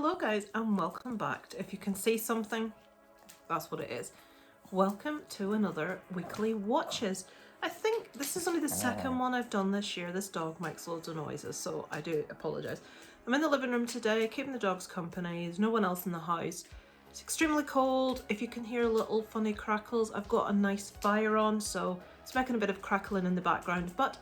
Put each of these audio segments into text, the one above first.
Hello guys and welcome back to If You Can See Something, that's what it is. Welcome to another weekly watches. I think this is only the second one I've done this year. This dog makes loads of noises, so I do apologise. I'm in the living room today, keeping the dogs company. There's no one else in the house. It's extremely cold. If you can hear little funny crackles, I've got a nice fire on, so it's making a bit of crackling in the background, but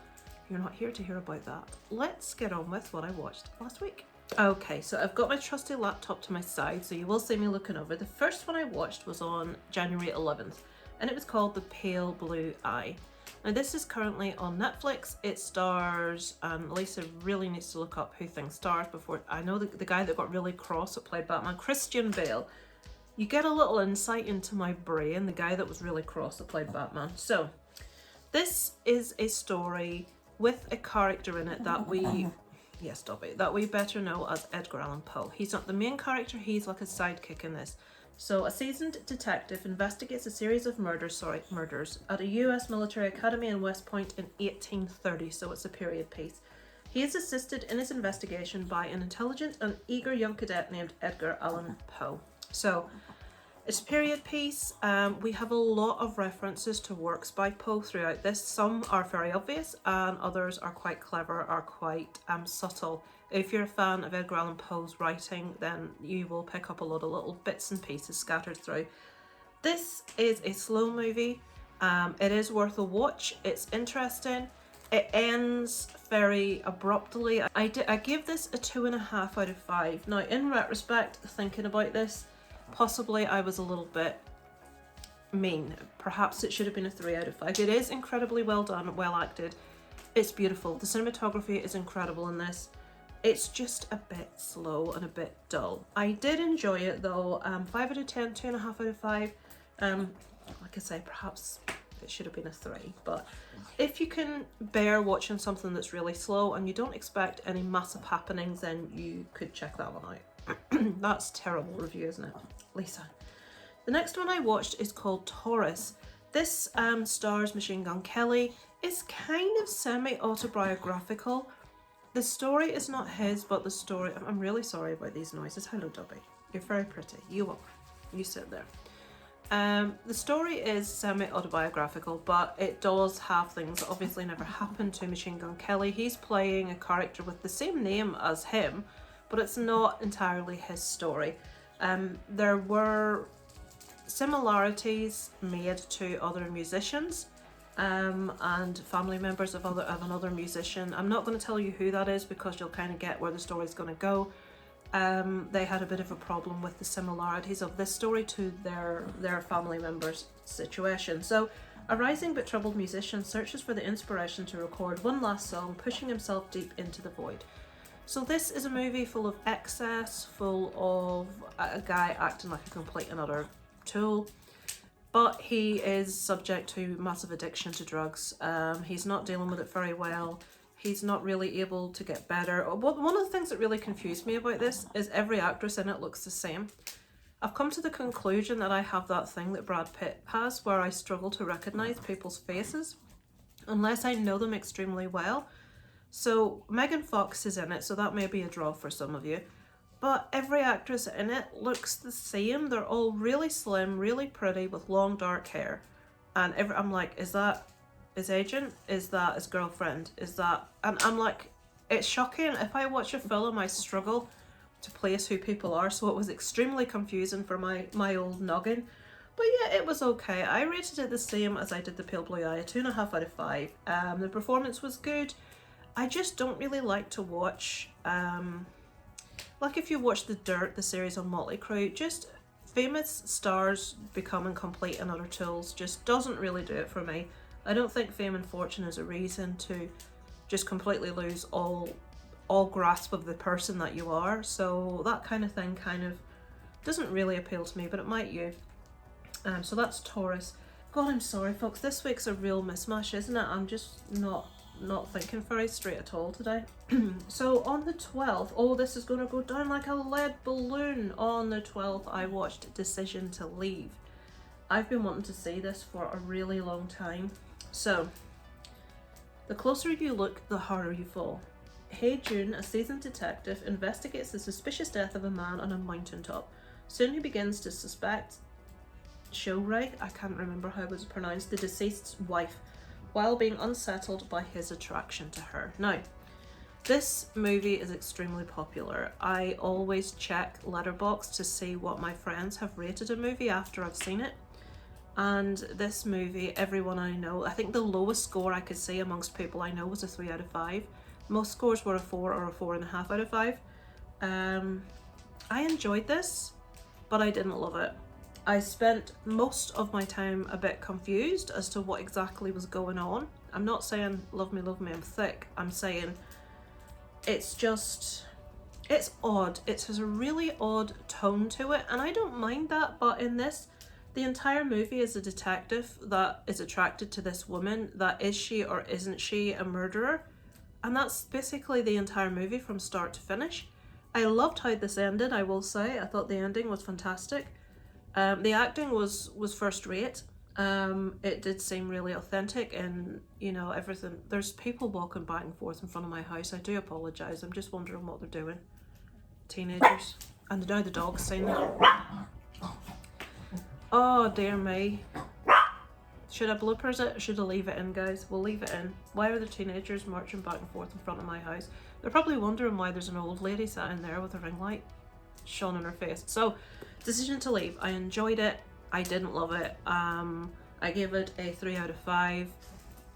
you're not here to hear about that. Let's get on with what I watched last week. Okay, so I've got my trusty laptop to my side, so you will see me looking over. The first one I watched was on January 11th, and it was called The Pale Blue Eye. Now this is currently on Netflix. It stars, Lisa really needs to look up who things stars before, I know the guy that got really cross that played Batman, Christian Bale. You get a little insight into my brain, the guy that was really cross that played Batman. So, this is a story with a character in it that we... Yes, Dobby, that we better know as Edgar Allan Poe. He's not the main character, he's like a sidekick in this. So a seasoned detective investigates a series of murders at a US military academy in West Point in 1830, so it's a period piece. He is assisted in his investigation by an intelligent and eager young cadet named Edgar Allan Poe. So it's a period piece. We have a lot of references to works by Poe throughout this. Some are very obvious and others are quite clever, are quite subtle. If you're a fan of Edgar Allan Poe's writing, then you will pick up a lot of little bits and pieces scattered through. This is a slow movie. It is worth a watch. It's interesting. It ends very abruptly. I give this a 2.5 out of 5. Now, in retrospect, thinking about this, possibly I was a little bit mean. Perhaps it should have been a 3 out of 5. It is incredibly well done, well acted. It's beautiful. The cinematography is incredible in this. It's just a bit slow and a bit dull. I did enjoy it though. 5 out of 10, 2.5 out of 5. Like I say, perhaps it should have been a 3. But if you can bear watching something that's really slow and you don't expect any massive happenings, then you could check that one out. That's a terrible review, isn't it, Lisa? The next one I watched is called Taurus. This stars Machine Gun Kelly. It's kind of semi-autobiographical. The story is not his, but the story... I'm really sorry about these noises. Hello, Dobby. You're very pretty. You are. You sit there. The story is semi-autobiographical, but it does have things that obviously never happened to Machine Gun Kelly. He's playing a character with the same name as him, but it's not entirely his story. There were similarities made to other musicians and family members of another musician. I'm not going to tell you who that is because you'll kind of get where the story's going to go. They had a bit of a problem with the similarities of this story to their family members' situation. So, a rising but troubled musician searches for the inspiration to record one last song, pushing himself deep into the void. So this is a movie full of excess, full of a guy acting like a complete and utter tool, but he is subject to massive addiction to drugs. He's not dealing with it very well. He's not really able to get better. One of the things that really confused me about this is every actress in it looks the same. I've come to the conclusion that I have that thing that Brad Pitt has where I struggle to recognise people's faces unless I know them extremely well. So Megan Fox is in it, so that may be a draw for some of you. But every actress in it looks the same. They're all really slim, really pretty, with long dark hair. And I'm like, is that his agent? Is that his girlfriend? Is that... And I'm like, it's shocking. If I watch a film, I struggle to place who people are. So it was extremely confusing for my old noggin. But yeah, it was okay. I rated it the same as I did The Pale Blue Eye, a 2.5 out of 5. The performance was good. I just don't really like to watch, like if you watch The Dirt, the series on Motley Crue, just famous stars becoming complete and utter tools just doesn't really do it for me. I don't think fame and fortune is a reason to just completely lose all grasp of the person that you are. So that kind of thing kind of doesn't really appeal to me, but it might you. So that's Taurus. God, I'm sorry folks, this week's a real mismatch, isn't it? I'm just not thinking very straight at all today. So on the 12th, oh, this is going to go down like a lead balloon. On the 12th, I watched Decision to Leave. I've been wanting to see this for a really long time. So, the closer you look, the harder you fall. Hey June, a seasoned detective, investigates the suspicious death of a man on a mountaintop. Soon he begins to suspect Showray, I can't remember how it was pronounced, the deceased's wife, while being unsettled by his attraction to her. Now, this movie is extremely popular. I always check Letterboxd to see what my friends have rated a movie after I've seen it. And this movie, everyone I know, I think the lowest score I could see amongst people I know was a 3 out of 5. Most scores were a 4 or a 4.5 out of 5. I enjoyed this, but I didn't love it. I spent most of my time a bit confused as to what exactly was going on. I'm not saying love me, I'm thick. I'm saying it's odd. It has a really odd tone to it, and I don't mind that, but in this, the entire movie is a detective that is attracted to this woman, that is she or isn't she a murderer? And that's basically the entire movie from start to finish. I loved how this ended, I will say. I thought the ending was fantastic. The acting was first rate. It did seem really authentic, and you know, everything. There's people walking back and forth in front of my house. I do apologise. I'm just wondering what they're doing. Teenagers. And now the dog's seen it. Oh dear me. Should I bloopers it or should I leave it in, guys? We'll leave it in. Why are the teenagers marching back and forth in front of my house? They're probably wondering why there's an old lady sat in there with a ring light shone in her face. So, decision to leave. I enjoyed it. I didn't love it. I gave it a 3 out of 5.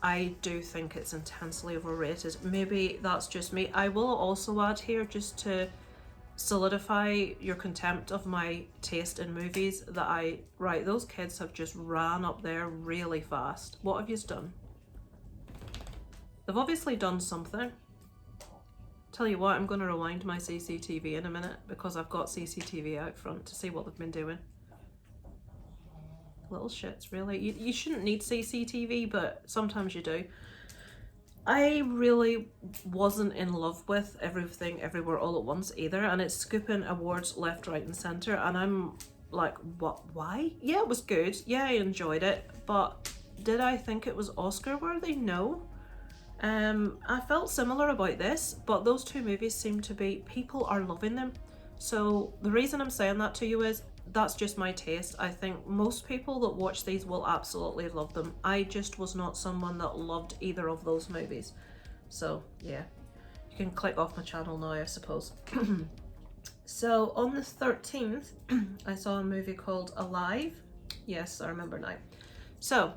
I do think it's intensely overrated. Maybe that's just me. I will also add here, just to solidify your contempt of my taste in movies, that right, those kids have just ran up there really fast. What have you done? They've obviously done something. Tell you what, I'm going to rewind my CCTV in a minute because I've got CCTV out front to see what they've been doing. Little shits, really. You shouldn't need CCTV, but sometimes you do. I really wasn't in love with Everything Everywhere All at Once either, and it's scooping awards left, right and centre, and I'm like, what, why? Yeah, it was good. Yeah, I enjoyed it, but did I think it was Oscar worthy? No. I felt similar about this, but those two movies seem to be, people are loving them. So the reason I'm saying that to you is, that's just my taste. I think most people that watch these will absolutely love them. I just was not someone that loved either of those movies. So yeah, you can click off my channel now, I suppose. So on the 13th, I saw a movie called Alive. Yes, I remember now. So,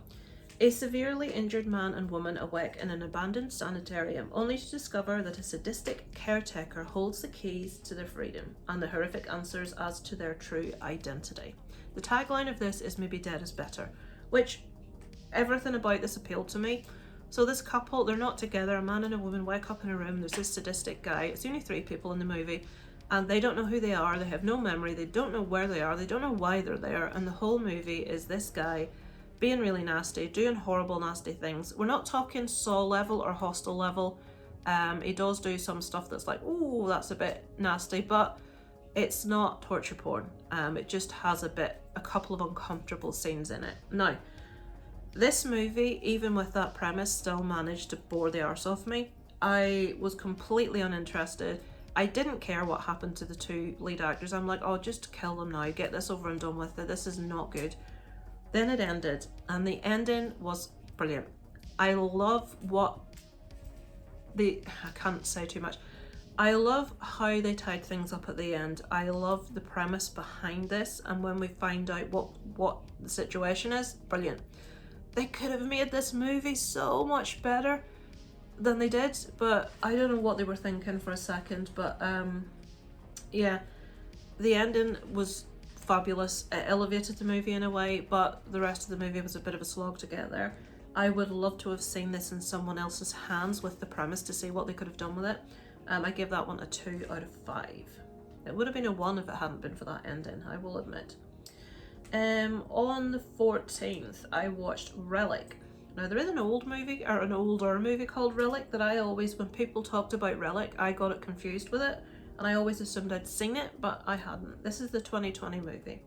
a severely injured man and woman awake in an abandoned sanitarium, only to discover that a sadistic caretaker holds the keys to their freedom and the horrific answers as to their true identity. The tagline of this is "Maybe dead is better," which everything about this appealed to me. So this couple, they're not together, a man and a woman wake up in a room, there's this sadistic guy, it's only 3 people in the movie, and they don't know who they are, they have no memory, they don't know where they are, they don't know why they're there, and the whole movie is this guy being really nasty, doing horrible, nasty things. We're not talking Saw level or Hostel level. He does do some stuff that's like, ooh, that's a bit nasty, but it's not torture porn. It just has a couple of uncomfortable scenes in it. Now, this movie, even with that premise, still managed to bore the arse off me. I was completely uninterested. I didn't care what happened to the 2 lead actors. I'm like, oh, just kill them now, get this over and done with it. This is not good. Then it ended, and the ending was brilliant. I love I can't say too much. I love how they tied things up at the end. I love the premise behind this, and when we find out what the situation is, brilliant. They could have made this movie so much better than they did, but I don't know what they were thinking for a second, but yeah, the ending was fabulous. It elevated the movie in a way, but the rest of the movie was a bit of a slog to get there. I would love to have seen this in someone else's hands with the premise to see what they could have done with it. I give that one a 2 out of 5. It would have been a 1 if it hadn't been for that ending, I will admit. On the 14th, I watched Relic. Now, there is an old movie, or an older movie called Relic that I always, when people talked about Relic, I got it confused with it. And I always assumed I'd seen it, but I hadn't. This is the 2020 movie.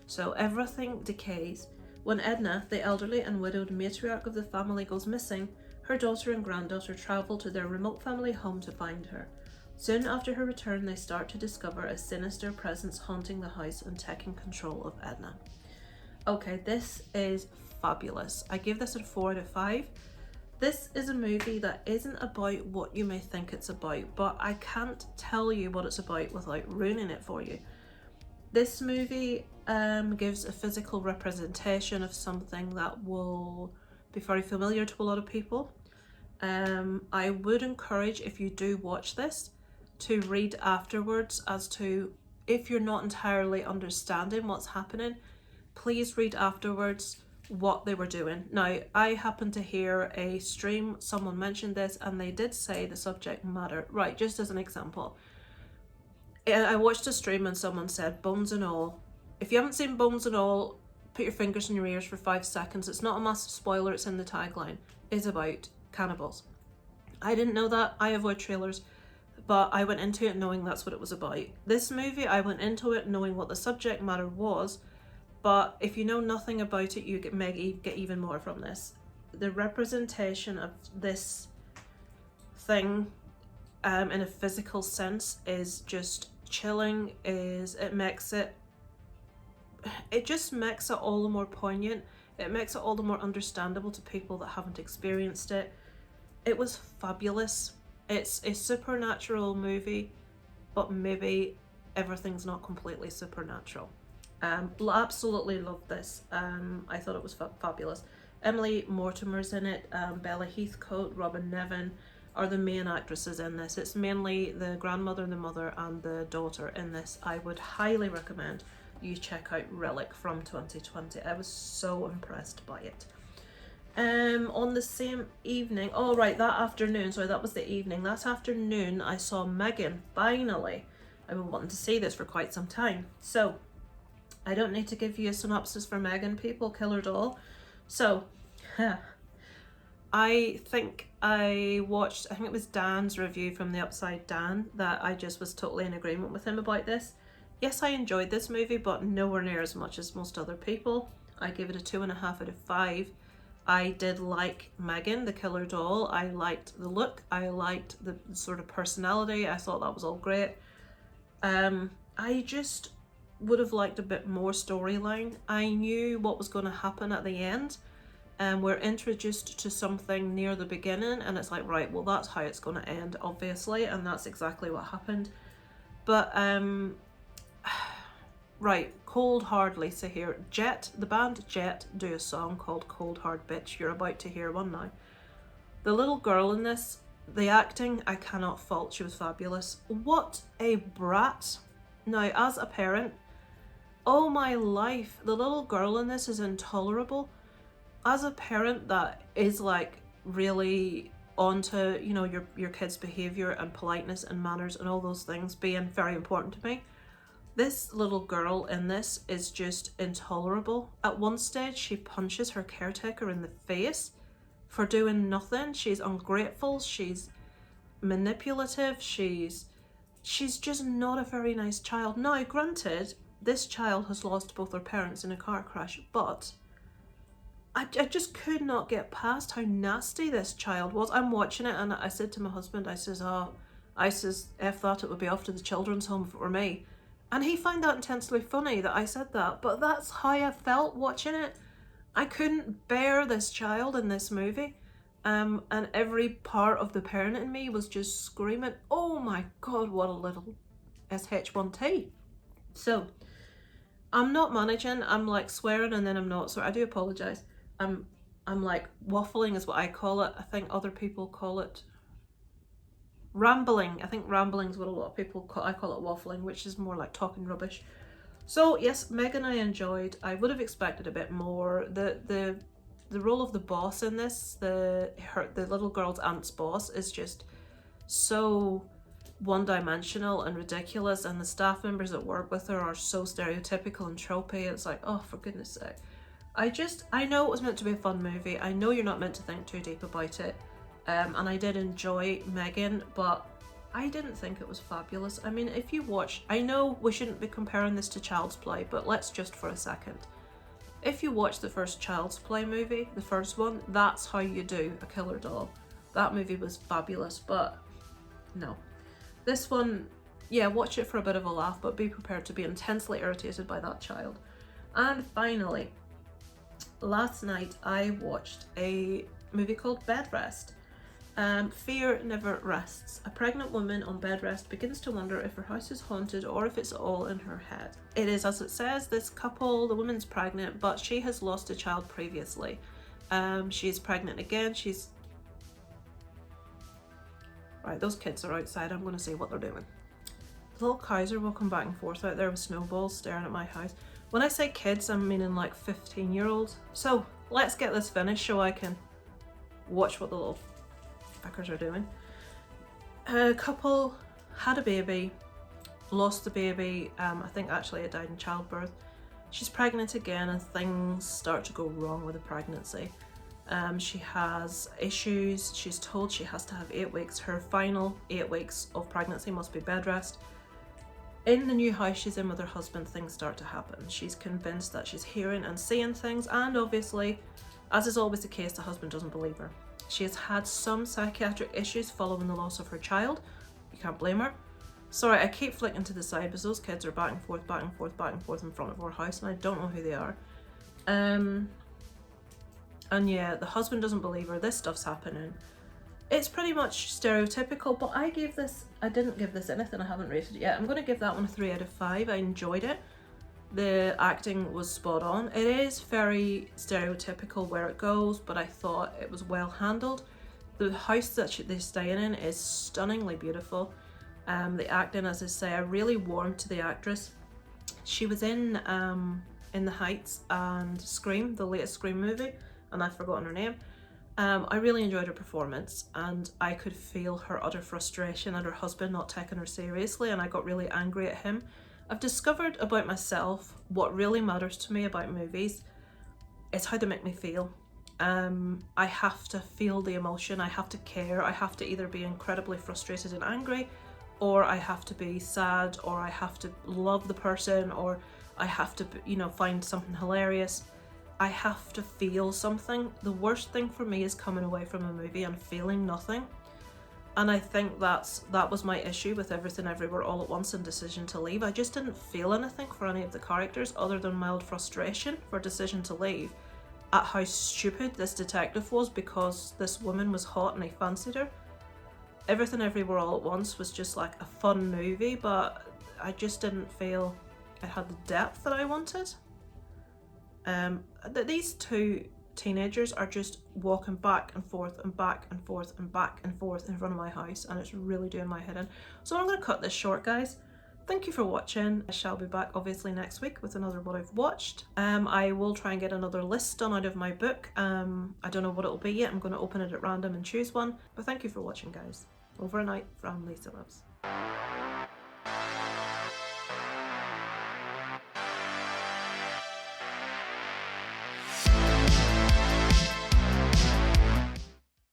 So everything decays. When Edna, the elderly and widowed matriarch of the family, goes missing, Her daughter and granddaughter travel to their remote family home to find her. Soon after her return, they start to discover a sinister presence haunting the house and taking control of Edna. Okay, this is fabulous. I give this a 4 out of 5. This is a movie that isn't about what you may think it's about, but I can't tell you what it's about without ruining it for you. This movie gives a physical representation of something that will be very familiar to a lot of people. I would encourage, if you do watch this, to read afterwards as to, if you're not entirely understanding what's happening, please read afterwards what they were doing. Now, I happened to hear a stream, someone mentioned this, and they did say the subject matter. Right, just as an example, I watched a stream and someone said bones and all. If you haven't seen Bones and All, put your fingers in your ears for 5 seconds. It's not a massive spoiler, it's in the tagline. It's about cannibals. I didn't know that. I avoid trailers, but I went into it knowing that's what it was about. This movie, I went into it knowing what the subject matter was, but if you know nothing about it, you get even more from this. The representation of this thing in a physical sense is just chilling. It just makes it all the more poignant. It makes it all the more understandable to people that haven't experienced it. It was fabulous. It's a supernatural movie, but maybe everything's not completely supernatural. Absolutely loved this. I thought it was fabulous. Emily Mortimer's in it. Bella Heathcote, Robin Nevin are the main actresses in this. It's mainly the grandmother, the mother, and the daughter in this. I would highly recommend you check out Relic from 2020. I was so impressed by it. On the same evening, that afternoon, sorry, that was the evening. That afternoon, I saw Megan, finally. I've been wanting to see this for quite some time. So, I don't need to give you a synopsis for Megan, people, killer doll. So, I think it was Dan's review from The Upside Dan that I just was totally in agreement with him about this. Yes, I enjoyed this movie, but nowhere near as much as most other people. I give it a 2.5 out of 5. I did like Megan, the killer doll. I liked the look. I liked the sort of personality. I thought that was all great. I just would have liked a bit more storyline. I knew what was going to happen at the end. We're introduced to something near the beginning, and it's like, right, well, that's how it's going to end, obviously, and that's exactly what happened. But, right, Cold Hard Lisa here. Jet, the band Jet, do a song called Cold Hard Bitch. You're about to hear one now. The little girl in this, the acting, I cannot fault. She was fabulous. What a brat. Now, as a parent, oh my life, the little girl in this is intolerable. As a parent that is like really onto, your kid's behaviour and politeness and manners and all those things being very important to me, this little girl in this is just intolerable. At one stage, she punches her caretaker in the face for doing nothing. She's ungrateful, she's manipulative, she's just not a very nice child. Now, granted, this child has lost both her parents in a car crash, but I just could not get past how nasty this child was. I'm watching it and I said to my husband, I says, F that, it would be off to the children's home if it were me. And he found that intensely funny that I said that, but that's how I felt watching it. I couldn't bear this child in this movie. And every part of the parent in me was just screaming, oh my God, what a little SH1T. So, I'm not managing, I'm like swearing and then I'm not, so I do apologise. I'm like waffling is what I call it. I think other people call it rambling. I think rambling is what a lot of people call. I call it waffling, which is more like talking rubbish. So yes, Megan I enjoyed. I would have expected a bit more. The role of the boss in this, the little girl's aunt's boss, is just so one-dimensional and ridiculous, and the staff members that work with her are so stereotypical and tropey. It's like, oh, for goodness sake. I know it was meant to be a fun movie. I know you're not meant to think too deep about it. And I did enjoy Megan, but I didn't think it was fabulous. I mean, if you watch, I know we shouldn't be comparing this to Child's Play, but let's just for a second. If you watch the first Child's Play movie, the first one, that's how you do a killer doll. That movie was fabulous, but no. This one, yeah, watch it for a bit of a laugh, but be prepared to be intensely irritated by that child. And finally, last night I watched a movie called Bed Rest. Fear never rests. A pregnant woman on bed rest begins to wonder if her house is haunted or if it's all in her head. It is as it says, this couple, the woman's pregnant, but she has lost a child previously. She's pregnant again, Right, those kids are outside, I'm going to see what they're doing. The little cows are walking back and forth out there with snowballs staring at my house. When I say kids, I'm meaning like 15-year-olds. So, let's get this finished so I can watch what the little fuckers are doing. A couple had a baby, lost the baby, I think actually it died in childbirth. She's pregnant again and things start to go wrong with the pregnancy. She has issues, she's told she has to have 8 weeks. Her final 8 weeks of pregnancy must be bed rest. In the new house she's in with her husband, things start to happen. She's convinced that she's hearing and seeing things, and obviously, as is always the case, the husband doesn't believe her. She has had some psychiatric issues following the loss of her child. You can't blame her. Sorry, I keep flicking to the side because those kids are back and forth, back and forth, back and forth in front of our house and I don't know who they are. And yeah, the husband doesn't believe her, this stuff's happening. It's pretty much stereotypical, but I didn't give this anything, I haven't rated it yet. I'm going to give that one a 3 out of 5. I enjoyed it. The acting was spot on. It is very stereotypical where it goes, but I thought it was well handled. The house that they're staying in is stunningly beautiful. The acting, as I say, I really warmed to the actress. She was in The Heights and Scream, the latest Scream movie, and I've forgotten her name. I really enjoyed her performance and I could feel her utter frustration at her husband not taking her seriously, and I got really angry at him. I've discovered about myself what really matters to me about movies is how they make me feel. I have to feel the emotion, I have to care, I have to either be incredibly frustrated and angry, or I have to be sad, or I have to love the person, or I have to, find something hilarious. I have to feel something. The worst thing for me is coming away from a movie and feeling nothing. And I think that was my issue with Everything Everywhere All at Once and Decision to Leave. I just didn't feel anything for any of the characters other than mild frustration for Decision to Leave at how stupid this detective was because this woman was hot and he fancied her. Everything Everywhere All at Once was just like a fun movie, but I just didn't feel it had the depth that I wanted. These two teenagers are just walking back and forth and back and forth and back and forth in front of my house, and it's really doing my head in. So I'm going to cut this short, guys. Thank you for watching. I shall be back obviously next week with another what I've watched. I will try and get another list done out of my book. I don't know what it'll be yet. I'm going to open it at random and choose one. But thank you for watching, guys. Over and out from Lisa Loves.